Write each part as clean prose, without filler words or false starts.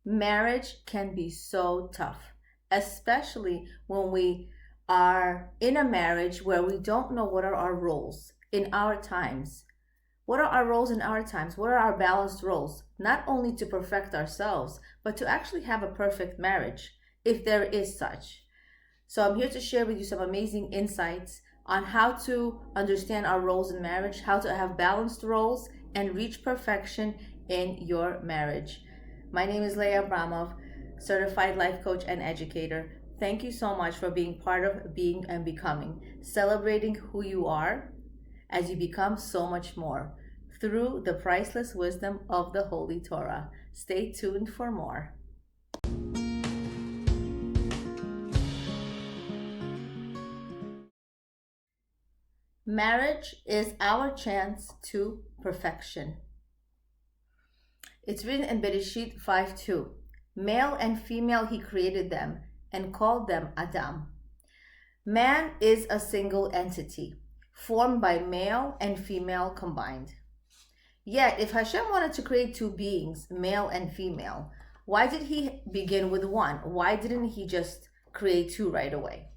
Marriage can be so tough, especially when we are in a marriage where we don't know what are our roles in our times. What are our roles in our times? What are our balanced roles? Not only to perfect ourselves, but to actually have a perfect marriage, if there is such. So I'm here to share with you some amazing insights on how to understand our roles in marriage, how to have balanced roles, and reach perfection in your marriage. My name is Leah Abramov, certified life coach and educator. Thank you so much for being part of Being and Becoming, celebrating who you are as you become so much more through the priceless wisdom of the Holy Torah. Stay tuned for more. Marriage is our chance to perfection. It's written in Bereshit 5:2. Male and female he created them and called them Adam. Man is a single entity, formed by male and female combined. Yet, if Hashem wanted to create two beings, male and female, why did he begin with one? Why didn't he just create two right away?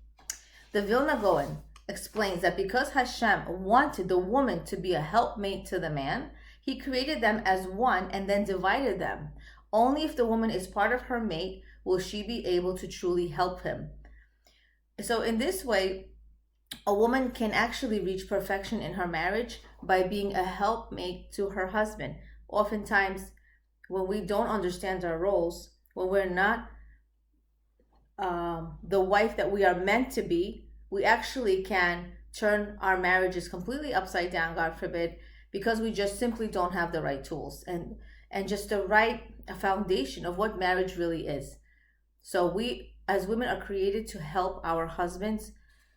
The Vilna Gaon explains that because Hashem wanted the woman to be a helpmate to the man, he created them as one and then divided them. Only if the woman is part of her mate will she be able to truly help him. So in this way, a woman can actually reach perfection in her marriage by being a helpmate to her husband. Oftentimes, when we don't understand our roles, when we're not the wife that we are meant to be, we actually can turn our marriages completely upside down, God forbid, because we just simply don't have the right tools and just the right foundation of what marriage really is. So we as women are created to help our husbands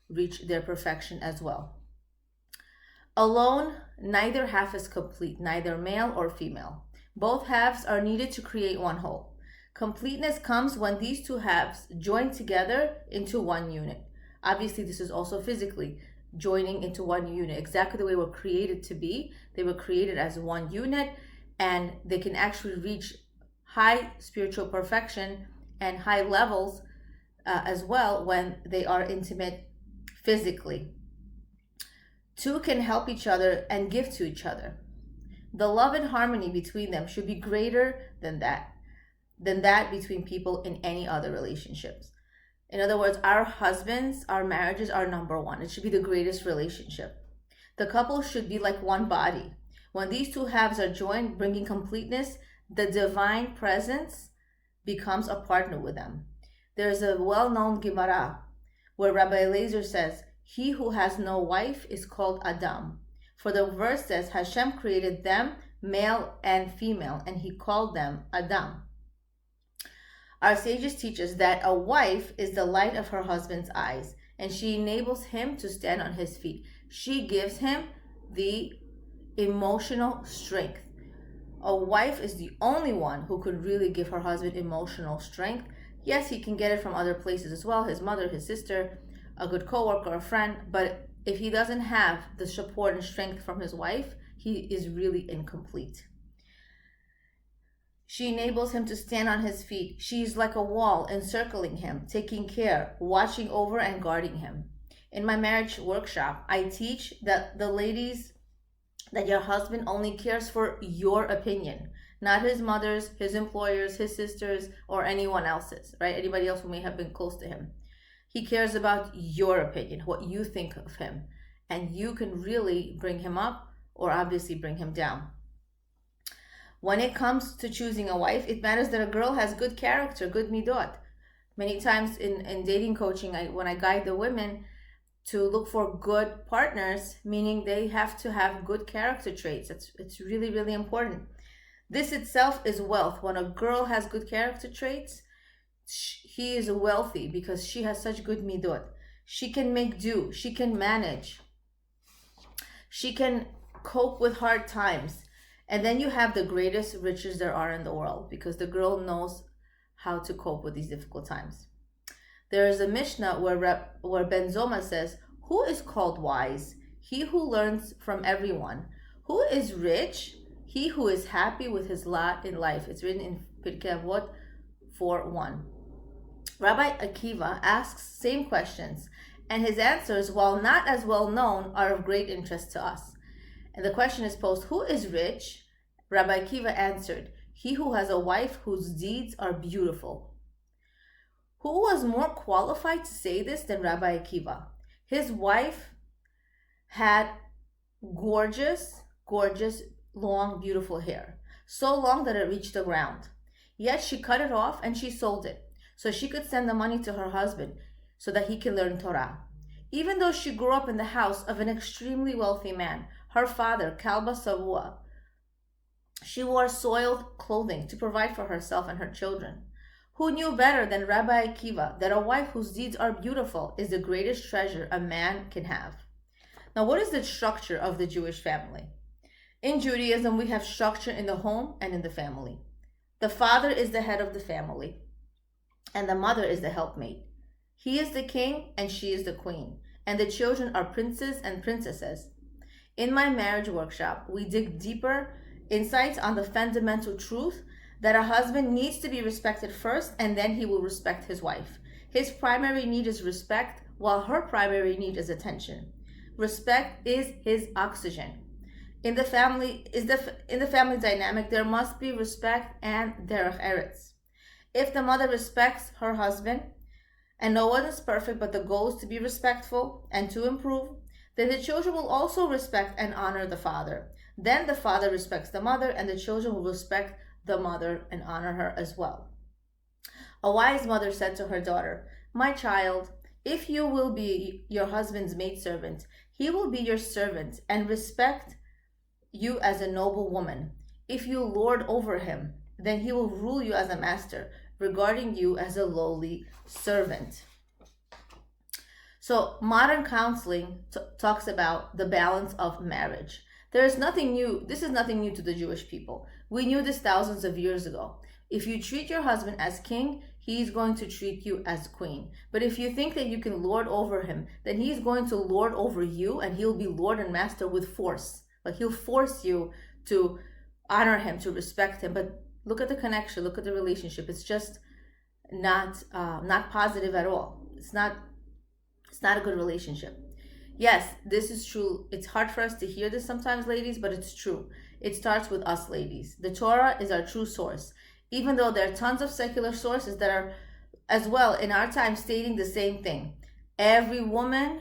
reach their perfection as well. Alone, neither half is complete, neither male or female. Both halves are needed to create one whole. Completeness comes when these two halves join together into one unit. Obviously, this is also physically joining into one unit, exactly the way we're created to be. They were created as one unit, and they can actually reach high spiritual perfection and high levels as well when they are intimate physically. Two can help each other and give to each other. The love and harmony between them should be greater than that between people in any other relationships. In other words, our husbands, our marriages are number one. It should be the greatest relationship. The couple should be like one body. When these two halves are joined, bringing completeness, the divine presence becomes a partner with them. There's a well-known Gemara where Rabbi Eliezer says, "He who has no wife is called Adam." For the verse says, Hashem created them, male and female, and he called them Adam. Our sages teach us that a wife is the light of her husband's eyes, and she enables him to stand on his feet. She gives him the emotional strength. A wife is the only one who could really give her husband emotional strength. Yes, he can get it from other places as well, his mother, his sister, a good coworker, a friend, but if he doesn't have the support and strength from his wife, he is really incomplete. She enables him to stand on his feet. She's like a wall encircling him, taking care, watching over and guarding him. In my marriage workshop, I teach that the ladies, that your husband only cares for your opinion, not his mother's, his employer's, his sister's, or anyone else's, right? Anybody else who may have been close to him. He cares about your opinion, what you think of him, and you can really bring him up or obviously bring him down. When it comes to choosing a wife, it matters that a girl has good character, good midot. Many times in dating coaching, when I guide the women to look for good partners, meaning they have to have good character traits. It's really, really important. This itself is wealth. When a girl has good character traits, he is wealthy because she has such good midot. She can make do. She can manage. She can cope with hard times. And then you have the greatest riches there are in the world because the girl knows how to cope with these difficult times. There is a Mishnah where Ben Zoma says, "Who is called wise? He who learns from everyone. Who is rich? He who is happy with his lot in life." It's written in Pirkei Avot 2:4-1. Rabbi Akiva asks same questions, and his answers, while not as well known, are of great interest to us. And the question is posed, who is rich? Rabbi Akiva answered, he who has a wife whose deeds are beautiful. Who was more qualified to say this than Rabbi Akiva? His wife had gorgeous, long, beautiful hair. So long that it reached the ground. Yet she cut it off and she sold it, so she could send the money to her husband so that he can learn Torah. Even though she grew up in the house of an extremely wealthy man, her father, Kalba Savua, she wore soiled clothing to provide for herself and her children. Who knew better than Rabbi Akiva that a wife whose deeds are beautiful is the greatest treasure a man can have? Now, what is the structure of the Jewish family? In Judaism, we have structure in the home and in the family. The father is the head of the family, and the mother is the helpmate. He is the king, and she is the queen, and the children are princes and princesses. In my marriage workshop, we dig deeper insights on the fundamental truth that a husband needs to be respected first, and then he will respect his wife. His primary need is respect, while her primary need is attention. Respect is his oxygen. In the family dynamic, there must be respect and derech eretz. If the mother respects her husband, and no one is perfect, but the goal is to be respectful and to improve, then the children will also respect and honor the father. Then the father respects the mother, and the children will respect the mother and honor her as well. A wise mother said to her daughter, my child, if you will be your husband's maidservant, he will be your servant and respect you as a noble woman. If you lord over him, then he will rule you as a master, regarding you as a lowly servant. So modern counseling talks about the balance of marriage. There is nothing new. This is nothing new to the Jewish people. We knew this thousands of years ago. If you treat your husband as king, he's going to treat you as queen. But if you think that you can lord over him, then he's going to lord over you, and he'll be lord and master with force. Like he'll force you to honor him, to respect him. But look at the connection, look at the relationship. It's just not positive at all. It's not a good relationship. Yes, this is true. It's hard for us to hear this sometimes, ladies, but it's true. It starts with us, ladies. The Torah is our true source. Even though there are tons of secular sources that are as well in our time stating the same thing. Every woman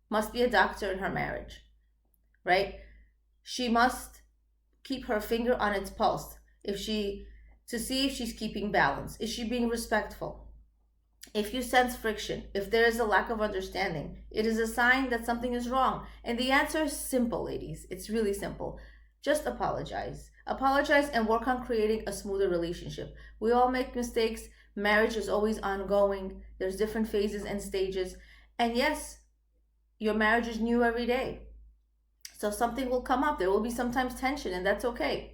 must be a doctor in her marriage, right? She must keep her finger on its pulse to see if she's keeping balance. Is she being respectful? If you sense friction, if there is a lack of understanding, it is a sign that something is wrong. And the answer is simple, ladies. It's really simple. Just apologize. Apologize and work on creating a smoother relationship. We all make mistakes. Marriage is always ongoing. There's different phases and stages. And yes, your marriage is new every day. So something will come up. There will be sometimes tension, and that's okay.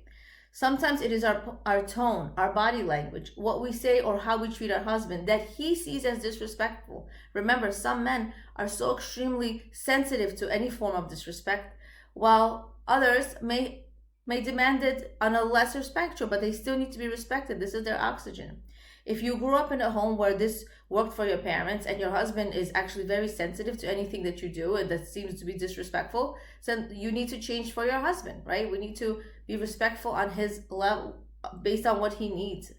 Sometimes it is our tone, our body language, what we say or how we treat our husband that he sees as disrespectful. Remember, some men are so extremely sensitive to any form of disrespect, while others may demand it on a lesser spectrum, but they still need to be respected. This is their oxygen. If you grew up in a home where this worked for your parents and your husband is actually very sensitive to anything that you do and that seems to be disrespectful, so you need to change for your husband, right? We need to be respectful on his level based on what he needs.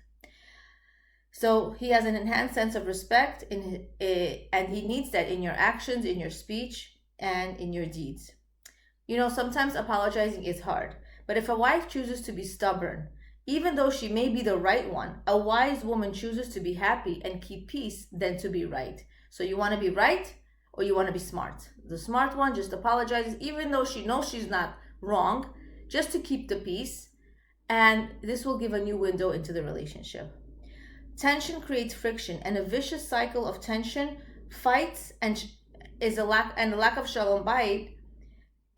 So he has an enhanced sense of respect and he needs that in your actions, in your speech, and in your deeds. You know, sometimes apologizing is hard, but if a wife chooses to be stubborn, even though she may be the right one, a wise woman chooses to be happy and keep peace than to be right. So you want to be right or you want to be smart. The smart one just apologizes even though she knows she's not wrong, just to keep the peace. And this will give a new window into the relationship. Tension creates friction, and a vicious cycle of tension, fights, and a lack of shalom bayit.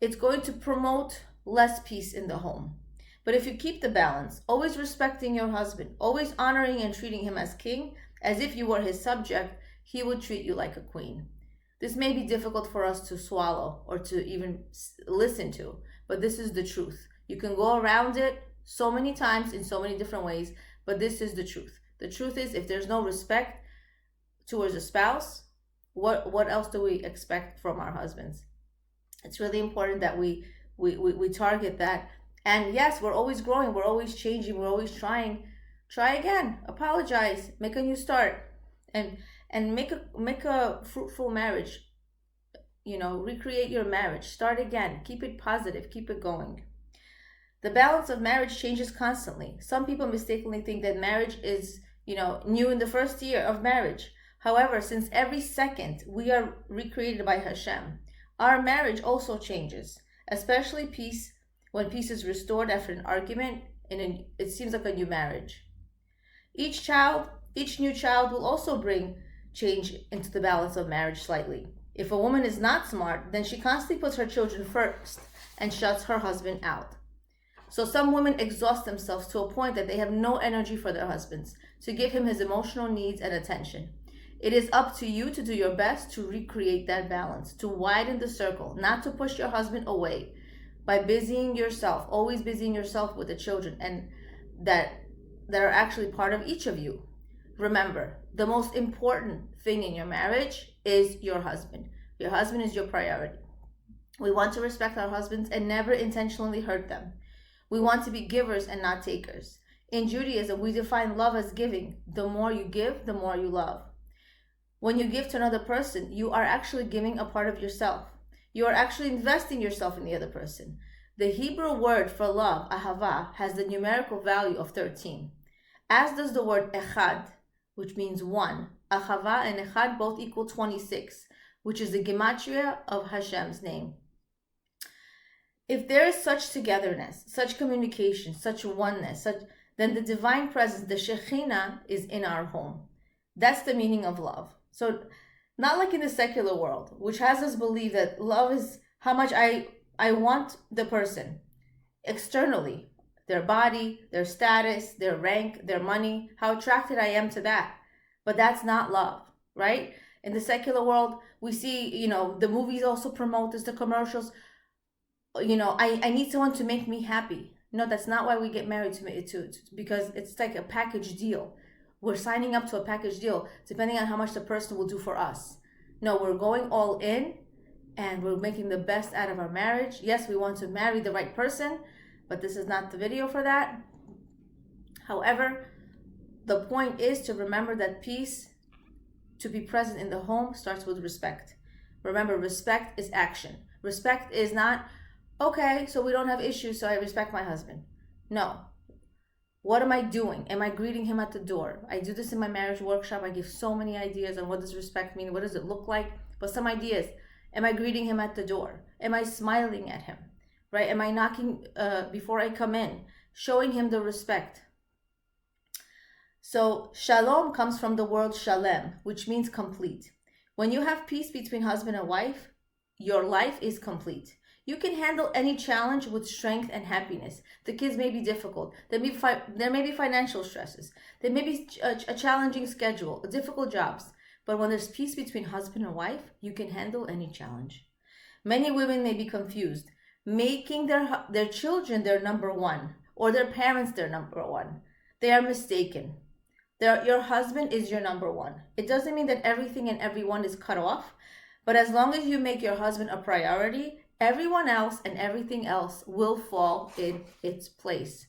It's going to promote less peace in the home. But if you keep the balance, always respecting your husband, always honoring and treating him as king, as if you were his subject, he would treat you like a queen. This may be difficult for us to swallow or to even listen to, but this is the truth. You can go around it so many times in so many different ways, but this is the truth. The truth is, if there's no respect towards a spouse, what else do we expect from our husbands? It's really important that we target that. And yes, we're always growing, we're always changing, we're always trying. Try again, apologize, make a new start, and make a fruitful marriage. Recreate your marriage, start again, keep it positive, keep it going. The balance of marriage changes constantly. Some people mistakenly think that marriage is, new in the first year of marriage. However, since every second we are recreated by Hashem, our marriage also changes, especially when peace is restored after an argument, and it seems like a new marriage. Each new child will also bring change into the balance of marriage slightly. If a woman is not smart, then she constantly puts her children first and shuts her husband out. So some women exhaust themselves to a point that they have no energy for their husbands to give him his emotional needs and attention. It is up to you to do your best to recreate that balance, to widen the circle, not to push your husband away by always busying yourself with the children and that are actually part of each of you. Remember, the most important thing in your marriage is your husband. Your husband is your priority. We want to respect our husbands and never intentionally hurt them. We want to be givers and not takers. In Judaism, we define love as giving. The more you give, the more you love. When you give to another person, you are actually giving a part of yourself. You are actually investing yourself in the other person. The Hebrew word for love, ahava, has the numerical value of 13, as does the word echad, which means one. Ahava and echad both equal 26, which is the gematria of Hashem's name. If there is such togetherness, such communication, such oneness, then the divine presence, the Shekhinah, is in our home. That's the meaning of love. So not like in the secular world, which has us believe that love is how much I want the person externally, their body, their status, their rank, their money, how attracted I am to that. But that's not love, right? In the secular world, we see, the movies also promote this, the commercials. I need someone to make me happy. No, that's not why we get married, because it's like a package deal. We're signing up to a package deal depending on how much the person will do for us. No, we're going all in and we're making the best out of our marriage. Yes, we want to marry the right person, but this is not the video for that. However, the point is to remember that peace, to be present in the home, starts with respect. Remember, respect is action. Respect is not, okay, so we don't have issues, so I respect my husband. No. What am I doing? Am I greeting him at the door? I do this in my marriage workshop. I give so many ideas on what does respect mean? What does it look like? But some ideas. Am I greeting him at the door? Am I smiling at him? Right? Am I knocking before I come in? Showing him the respect. So shalom comes from the word shalem, which means complete. When you have peace between husband and wife, your life is complete. You can handle any challenge with strength and happiness. The kids may be difficult. There may be financial stresses. There may be a challenging schedule, difficult jobs. But when there's peace between husband and wife, you can handle any challenge. Many women may be confused, making their children their number one or their parents their number one. They are mistaken. Your husband is your number one. It doesn't mean that everything and everyone is cut off, but as long as you make your husband a priority, everyone else and everything else will fall in its place.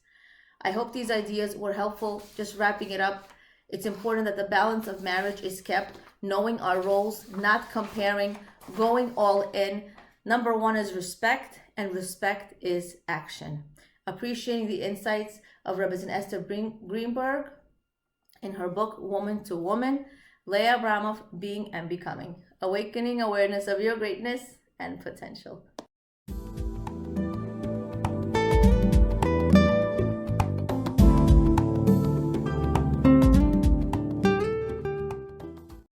I hope these ideas were helpful. Just wrapping it up, it's important that the balance of marriage is kept, knowing our roles, not comparing, going all in. Number one is respect, and respect is action. Appreciating the insights of Rabbi Esther Greenberg in her book, Woman to Woman, Leah Abramov, Being and Becoming, awakening awareness of your greatness and potential.